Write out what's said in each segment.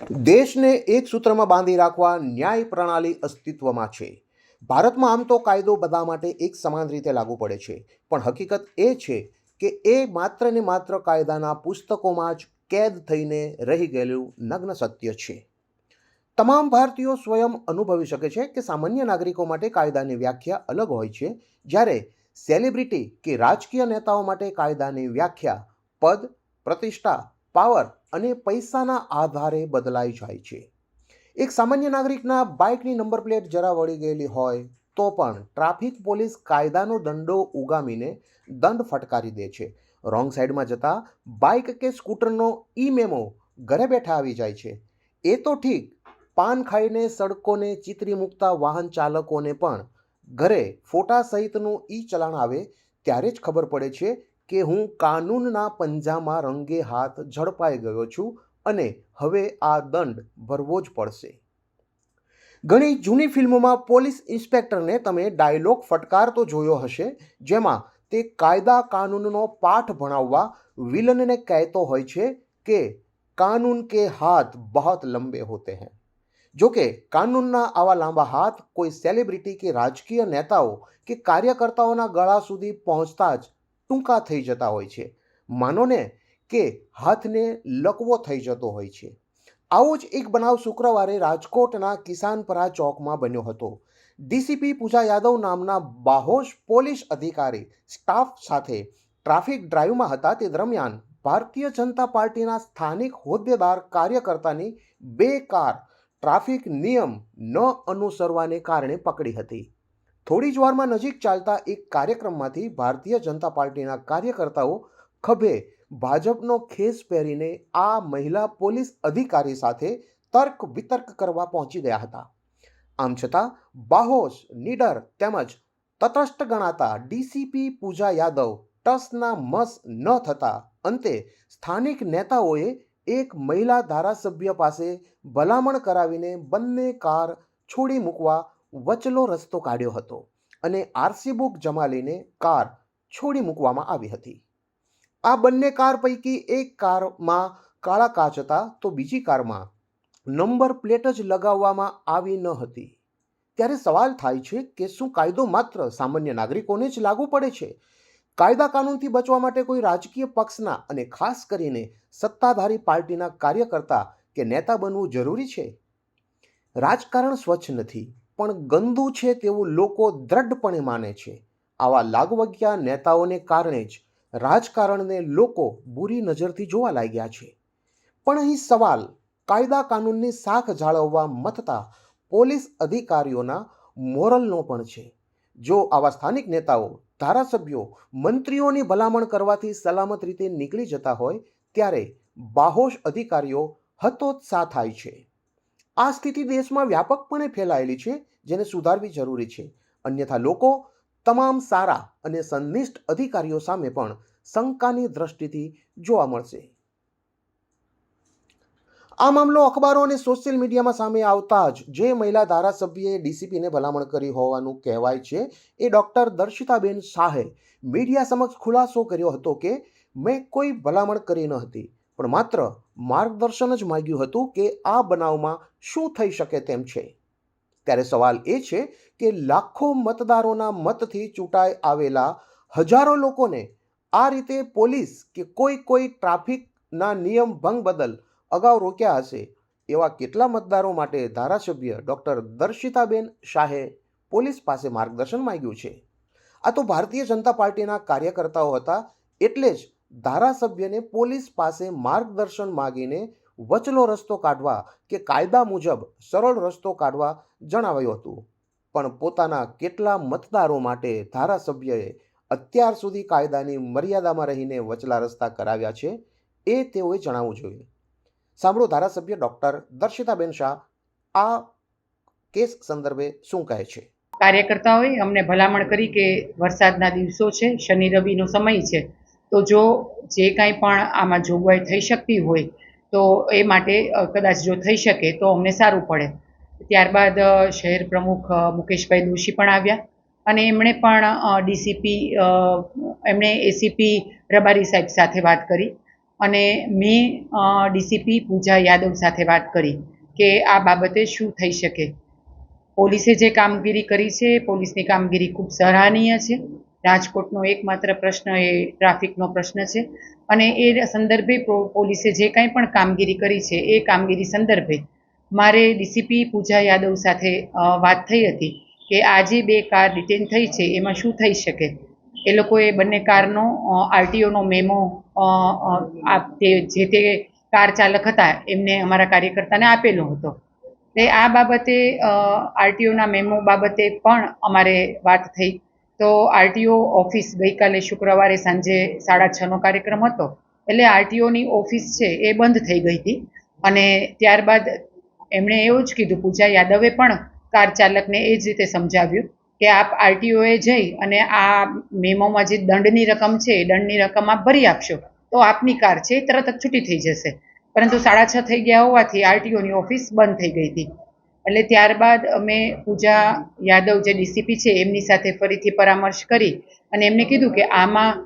દેશને એક સૂત્રમાં બાંધી રાખવા ન્યાય પ્રણાલી અસ્તિત્વમાં છે. ભારતમાં આમ તો કાયદો બધા માટે એક સમાન રીતે લાગુ પડે છે, પણ હકીકત એ છે કે એ માત્ર ને માત્ર કાયદાના પુસ્તકોમાં જ કેદ થઈને રહી ગયેલું નગ્ન સત્ય છે. તમામ ભારતીયો સ્વયં અનુભવી શકે છે કે સામાન્ય નાગરિકો માટે કાયદાની વ્યાખ્યા અલગ હોય છે, જ્યારે સેલિબ્રિટી કે રાજકીય નેતાઓ માટે કાયદાની વ્યાખ્યા પદ, પ્રતિષ્ઠા, પાવર અને પૈસાના આધારે બદલાઈ જાય છે. એક સામાન્ય નાગરિકના બાઇકની નંબર પ્લેટ જરા વળી ગયેલી હોય તો પણ ટ્રાફિક પોલીસ કાયદાનો દંડો ઉગામીને દંડ ફટકારી દે છે. રોંગ સાઈડમાં જતા બાઇક કે સ્કૂટરનો ઈ મેમો ઘરે બેઠા આવી જાય છે. એ તો ઠીક, પાન ખાઈને સડકોને ચીતરી મૂકતા વાહન ચાલકોને પણ ઘરે ફોટા સહિતનું ઈ ચલાણ આવે ત્યારે જ ખબર પડે છે કે હું કાનૂનના પંજામાં રંગે હાથ ઝડપાઈ ગયો છું અને હવે આ દંડ ભરવો જ પડશે. ઘણી જૂની ફિલ્મોમાં પોલીસ ઇન્સ્પેક્ટરને તમે ડાયલોગ ફટકારતો જોયો હશે, જેમાં તે કાયદા કાનૂનનો પાઠ ભણાવવા વિલનને કહેતો હોય છે કે કાનૂન કે હાથ બહોત લંબે હોતે हैं. જોકે કાનૂનના આવા લાંબા હાથ કોઈ સેલિબ્રિટી કે રાજકીય નેતાઓ કે કાર્યકર્તાઓના ગળા સુધી પહોંચતા જ ટૂંકા થઈ જતા હોય છે. માનો ને કે હાથને લકવો થઈ જતો હોય છે. આવો જ એક બનાવ શુક્રવારે રાજકોટના કિસાનપરા ચોકમાં બન્યો હતો. ડીસીપી પૂજા યાદવ નામના બાહોશ પોલીસ અધિકારી સ્ટાફ સાથે ટ્રાફિક ડ્રાઈવમાં હતા. તે દરમિયાન ભારતીય જનતા પાર્ટીના સ્થાનિક હોદ્દેદાર કાર્યકર્તાની બે કાર ટ્રાફિક નિયમ ન અનુસરવાને કારણે પકડી હતી. થોડી જ વારમાં નજીક ચાલતા એક કાર્યક્રમમાંથી ભારતીય જનતા પાર્ટીના કાર્યકર્તાઓ ખભે ભાજપનો ખેસ પહેરીને આ મહિલા પોલીસ અધિકારી સાથે તર્ક વિતર્ક કરવા પહોંચી ગયા હતા. આમ છતાં બાહોશ, નીડર તેમજ તટસ્થ ગણાતા ડીસીપી પૂજા યાદવ ટસના મસ ન થતા અંતે સ્થાનિક નેતાઓએ એક મહિલા ધારાસભ્ય પાસે ભલામણ કરાવીને બંને કાર છોડી મૂકવા વચલો રસ્તો કાઢ્યો હતો અને આરસી બુક જમા લઈને કાર છોડી મૂકવામાં આવી હતી. આ બંને કાર પૈકી એક કારમાં કાળા કાચ હતા તો બીજી કારમાં નંબર પ્લેટ જ લગાવવામાં આવી ન હતી. ત્યારે સવાલ થાય છે કે શું કાયદો માત્ર સામાન્ય નાગરિકોને જ લાગુ પડે છે? કાયદા કાનૂનથી બચવા માટે કોઈ રાજકીય પક્ષના અને ખાસ કરીને સત્તાધારી પાર્ટીના કાર્યકર્તા કે નેતા બનવું જરૂરી છે? રાજકારણ સ્વચ્છ નથી, પણ ગંદુ છે તેવું લોકો દ્રઢપણે માને છે. આવા લાગવગ્યા નેતાઓને કારણે જ રાજકારણને લોકો બુરી નજરથી જોવા લાગ્યા છે. પણ અહીં સવાલ કાયદા કાનૂનની સાખ જાળવવા મથતા પોલીસ અધિકારીઓના મોરલનો પણ છે. જો આવા સ્થાનિક નેતાઓ, ધારાસભ્યો, મંત્રીઓની ભલામણ કરવાથી સલામત રીતે નીકળી જતા હોય ત્યારે બાહોશ અધિકારીઓ હતોત્સાહ થાય છે. આ સ્થિતિ દેશમાં વ્યાપકપણે ફેલાયેલી છે, જેને સુધારવી જરૂરી છે. અન્યથા લોકો તમામ સારા અને સંનિષ્ઠ અધિકારીઓ સામે પણ શંકાની દ્રષ્ટિથી જોવા મળશે. આ મામલો અખબારો અને સોશિયલ મીડિયામાં સામે આવતા જ જે મહિલા ધારાસભ્યએ ડીસીપીને ભલામણ કરી હોવાનું કહેવાય છે એ ડૉક્ટર દર્શિતાબેન શાહે મીડિયા સમક્ષ ખુલાસો કર્યો હતો કે મેં કોઈ ભલામણ કરી ન હતી, પણ માત્ર માર્ગદર્શન જ માંગ્યું હતું કે આ બનાવમાં શું થઈ શકે તેમ છે. ત્યારે સવાલ એ છે કે લાખો મતદારોના મતથી ચૂંટાઈ આવેલા હજારો લોકોને આ રીતે પોલીસ કે કોઈ ટ્રાફિકના નિયમ ભંગ બદલ અગાઉ રોક્યા હશે. એવા કેટલા મતદારો માટે ધારાસભ્ય ડૉક્ટર દર્શિતાબેન શાહે પોલીસ પાસે માર્ગદર્શન માંગ્યું છે? આ તો ભારતીય જનતા પાર્ટીના કાર્યકર્તાઓ હતા, એટલે જ ધારાસભ્યને પોલીસ પાસે માર્ગદર્શન માગીને વચલો રસ્તો કાઢવા કે કાયદા મુજબ સરળ રસ્તો કાઢવા જણાવાયું હતું. પણ પોતાના કેટલા મતદારો માટે ધારાસભ્યએ અત્યાર સુધી કાયદાની મર્યાદામાં રહીને વચલા રસ્તા કરાવ્યા છે એ તેઓએ જણાવવું જોઈએ. સાંભળો ધારાસભ્ય ડૉક્ટર દર્શિતાબેન શાહ આ કેસ સંદર્ભે શું કહે છે. કાર્યકર્તાઓએ અમને ભલામણ કરી કે વરસાદના દિવસો છે, શનિ રવિનો સમય છે, તો જો જે કાંઈ પણ આમાં જોગવાઈ થઈ શકતી હોય તો એ માટે કદાચ જો થઈ શકે તો અમને સારું પડે. ત્યારબાદ શહેર પ્રમુખ મુકેશભાઈ દોશી પણ આવ્યા અને એમણે પણ ડીસીપી એમણે એસીપી રબારી સાહેબ સાથે વાત કરી અને મેં ડીસીપી પૂજા યાદવ સાથે વાત કરી કે આ બાબતે શું થઈ શકે. પોલીસે જે કામગીરી કરી છે, પોલીસની કામગીરી ખૂબ સરાહનીય છે. રાજકોટનો એકમાત્ર પ્રશ્ન એ ટ્રાફિકનો પ્રશ્ન છે અને એ સંદર્ભે પોલીસે જે કંઈ પણ કામગીરી કરી છે એ કામગીરી સંદર્ભે મારે ડીસીપી પૂજા યાદવ સાથે વાત થઈ હતી કે આ જે 2 કાર ડિટેન થઈ છે એમાં શું થઈ શકે. એ લોકોએ બંને કારનો આરટીઓનો મેમો જે તે કાર ચાલક હતા એમને અમારા કાર્યકર્તાને આપેલો હતો. આ બાબતે આરટીઓના મેમો બાબતે પણ અમારે વાત થઈ. તો આરટીઓ ઓફિસ ગઈકાલે શુક્રવારે સાંજે 6:30નો કાર્યક્રમ હતો, એટલે આરટીઓની ઓફિસ છે એ બંધ થઈ ગઈ હતી અને ત્યારબાદ એમણે એવું જ કીધું, પૂજા યાદવે પણ કાર ચાલકને એ જ રીતે સમજાવ્યું કે આપ આરટીઓએ જઈ અને આ મેમોમાં જે દંડની રકમ છે એ દંડની રકમ આપ ભરી આપશો તો આપની કાર છે એ તરત જ છૂટી થઈ જશે. પરંતુ 6:30 થઈ ગયા હોવાથી આરટીઓની ઓફિસ બંધ થઈ ગઈ હતી. એટલે ત્યારબાદ અમે પૂજા યાદવ જે ડીસીપી છે એમની સાથે ફરીથી પરામર્શ કરી અને એમને કીધું કે આમાં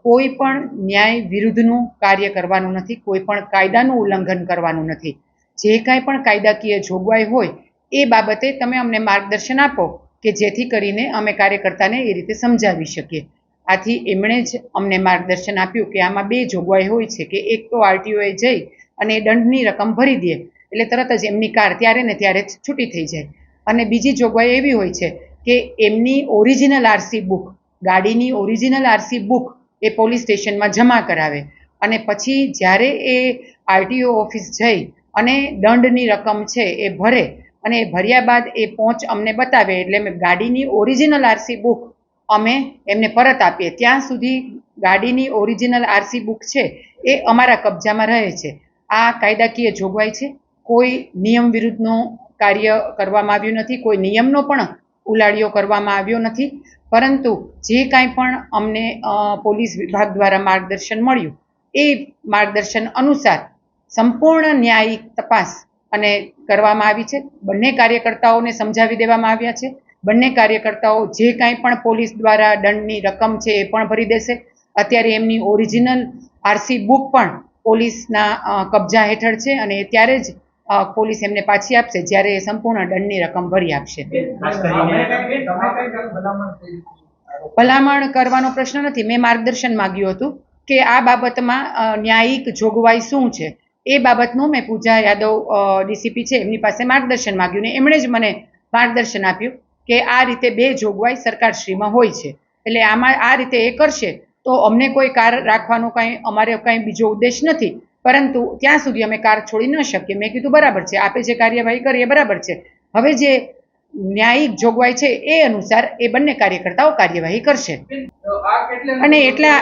કોઈ પણ ન્યાય વિરુદ્ધનું કાર્ય કરવાનું નથી, કોઈ પણ કાયદાનું ઉલ્લંઘન કરવાનું નથી. જે કાંઈ પણ કાયદાકીય જોગવાઈ હોય એ બાબતે તમે અમને માર્ગદર્શન આપો કે જેથી કરીને અમે કાર્યકર્તાને એ રીતે સમજાવી શકીએ. આથી એમણે જ અમને માર્ગદર્શન આપ્યું કે આમાં 2 જોગવાઈ હોય છે કે એક તો આરટીઓએ જઈ અને એ દંડની રકમ ભરી દે એટલે તરત જ એમની કાર ત્યારે ને ત્યારે જ છૂટી થઈ જાય, અને બીજી જોગવાઈ એવી હોય છે કે એમની ઓરિજિનલ આરસી બુક, ગાડીની ઓરિજિનલ આરસી બુક એ પોલીસ સ્ટેશનમાં જમા કરાવે અને પછી જ્યારે એ આરટીઓ ઓફિસ જઈ અને દંડની રકમ છે એ ભરે અને એ ભર્યા બાદ એ પહોંચ અમને બતાવે એટલે અમે ગાડીની ઓરિજિનલ આરસી બુક અમે એમને પરત આપીએ. ત્યાં સુધી ગાડીની ઓરિજિનલ આરસી બુક છે એ અમારા કબજામાં રહે છે. આ કાયદાકીય જોગવાઈ છે. કોઈ નિયમ વિરુદ્ધનું કાર્ય કરવામાં આવ્યું નથી, કોઈ નિયમનો પણ ઉલાળ્યો કરવામાં આવ્યો નથી, પરંતુ જે કાંઈ પણ અમને પોલીસ વિભાગ દ્વારા માર્ગદર્શન મળ્યું એ માર્ગદર્શન અનુસાર સંપૂર્ણ ન્યાયિક તપાસ અને કરવામાં આવી છે. બંને કાર્યકર્તાઓને સમજાવી દેવામાં આવ્યા છે. બંને કાર્યકર્તાઓ જે કાંઈ પણ પોલીસ દ્વારા દંડની રકમ છે એ પણ ભરી દેશે. અત્યારે એમની ઓરિજિનલ આરસી બુક પણ પોલીસના કબજા હેઠળ છે અને ત્યારે જ પોલીસ એમને પાછી આપશે જ્યારે એ સંપૂર્ણ દંડની રકમ ભરી આપશે. ભલામણ કરવાનો પ્રશ્ન નથી. મેં માર્ગદર્શન માંગ્યું હતું કે આ બાબતમાં ન્યાયિક જોગવાઈ શું છે એ બાબતનું મેં પૂજા યાદવ ડીસીપી છે એમની પાસે માર્ગદર્શન માંગ્યું ને એમણે જ મને માર્ગદર્શન આપ્યું કે આ રીતે 2 જોગવાઈ સરકારશ્રીમાં હોય છે, એટલે આમાં આ રીતે એ કરશે તો અમને કોઈ કાર રાખવાનો અમારે કંઈ બીજો ઉદ્દેશ નથી, પરંતુ ત્યાં સુધી અમે કાર છોડી ન શકીએ. મેં કીધું બરાબર છે, આપે જે કાર્યવાહી કરી એ બરાબર છે. હવે જે ન્યાયિક જોગવાઈ છે એ અનુસાર એ બંને કાર્યકર્તાઓ કાર્યવાહી કરશે. અને એટલા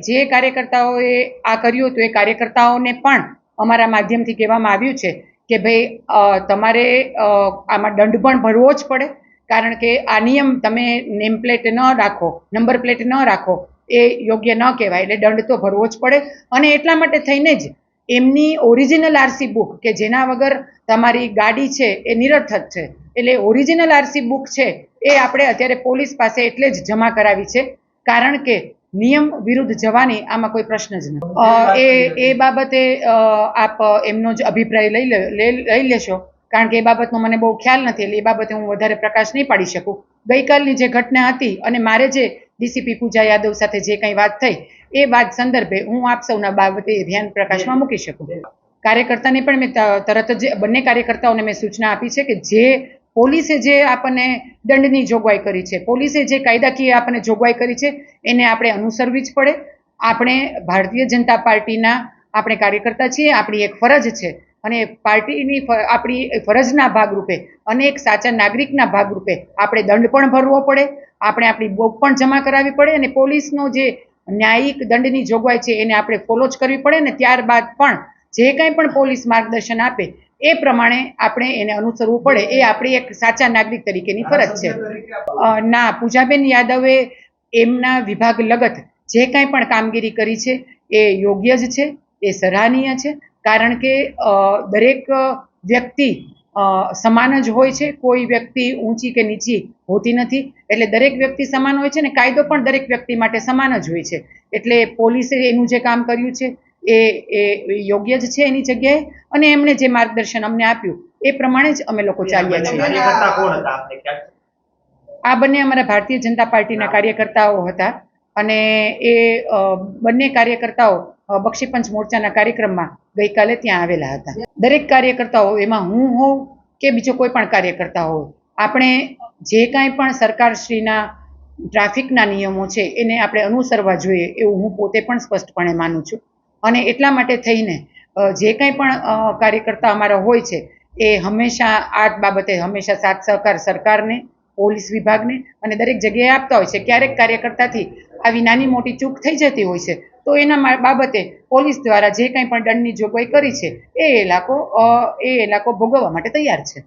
જે કાર્યકર્તાઓએ આ કર્યું હતું એ કાર્યકર્તાઓને પણ અમારા માધ્યમથી કહેવામાં આવ્યું છે કે ભાઈ તમારે આમાં દંડ પણ ભરવો જ પડે, કારણ કે આ નિયમ તમે નેમ પ્લેટ ન રાખો, નંબર પ્લેટ ન રાખો એ યોગ્ય ન કહેવાય, એટલે દંડ તો ભરવો જ પડે. અને એટલા માટે થઈને જ એમની ઓરિજિનલ આરસી બુક કે જેના વગર તમારી ગાડી છે એ નિરર્થક છે, એટલે ઓરિજિનલ આરસી બુક છે એ આપણે અત્યારે પોલીસ પાસે એટલે જ જમા કરાવી છે, કારણ કે નિયમ વિરુદ્ધ જવાની આમાં કોઈ પ્રશ્ન જ નથી. એ બાબતે આપ એમનો જ અભિપ્રાય લઈ લેશો, કારણ કે એ બાબતનો મને બહુ ખ્યાલ નથી, એટલે એ બાબતે હું વધારે પ્રકાશ નહીં પાડી શકું. ગઈકાલની જે ઘટના હતી અને મારે જે ડીસીપી પૂજા યાદવ સાથે જે કંઈ વાત થઈ એ વાત સંદર્ભે હું આપ સૌના બાબતે ધ્યાન પ્રકાશમાં મૂકી શકું. કાર્યકર્તાને પણ મેં તરત જ બંને કાર્યકર્તાઓને મેં સૂચના આપી છે કે જે પોલીસે જે આપણને દંડની જોગવાઈ કરી છે, પોલીસે જે કાયદાકીય આપણને જોગવાઈ કરી છે એને આપણે અનુસરવી જ પડે. આપણે ભારતીય જનતા પાર્ટીના આપણે કાર્યકર્તા છીએ, આપણી એક ફરજ છે અને પાર્ટીની આપણી ફરજના ભાગરૂપે અને એક સાચા નાગરિકના ભાગરૂપે આપણે દંડ પણ ભરવો પડે, આપણે આપણી બુક પણ જમા કરાવવી પડે અને પોલીસનો જે ન્યાયિક દંડની જોગવાઈ છે એને આપણે ફોલો જ કરવી પડે ને ત્યારબાદ પણ જે કાંઈ પણ પોલીસ માર્ગદર્શન આપે એ પ્રમાણે આપણે એને અનુસરવું પડે. એ આપણી એક સાચા નાગરિક તરીકેની ફરજ છે. ના, પૂજાબેન યાદવે એમના વિભાગ લગત જે કાંઈ પણ કામગીરી કરી છે એ યોગ્ય જ છે, એ સરાહનીય છે, કારણ કે દરેક વ્યક્તિ સમાન જ હોય છે. કોઈ વ્યક્તિ ઊંચી કે નીચી હોતી નથી. એટલે દરેક વ્યક્તિ સમાન હોય છે ને કાયદો પણ દરેક વ્યક્તિ માટે સમાન જ હોય છે. એટલે પોલીસે એનું જે કામ કર્યું છે એ યોગ્ય જ છે એની જગ્યાએ, અને એમણે જે માર્ગદર્શન અમને આપ્યું એ પ્રમાણે જ અમે લોકો ચાલ્યા છીએ. કાર્યકર્તા કોણ હતા આપને ખ્યાલ છે? આ બંને અમારા ભારતીય જનતા પાર્ટીના કાર્યકર્તાઓ હતા, અને એ બંને કાર્યકર્તાઓ બક્ષીપંચ મોરચાના કાર્યક્રમમાં ગઈકાલે ત્યાં આવેલા હતા. દરેક કાર્યકર્તાઓ, એમાં હું હોઉં કે બીજો કોઈ પણ કાર્યકર્તા હોય, આપણે જે કાંઈ પણ સરકારશ્રીના ટ્રાફિકના નિયમો છે એને આપણે અનુસરવા જોઈએ એવું હું પોતે પણ સ્પષ્ટપણે માનું છું. અને એટલા માટે થઈને જે કાંઈ પણ કાર્યકર્તા અમારા હોય છે એ હંમેશા આ બાબતે હંમેશા સાથ સહકાર સરકારને, પોલીસ વિભાગને અને દરેક જગ્યાએ આપતા હોય છે. ક્યારેક કાર્યકર્તાથી આવી નાની મોટી ચૂક થઈ જતી હોય છે તો એના બાબતે પોલીસ દ્વારા જે કંઈ પણ દંડની જોગવાઈ કરી છે એ ઇલાકો ભોગવવા માટે તૈયાર છે.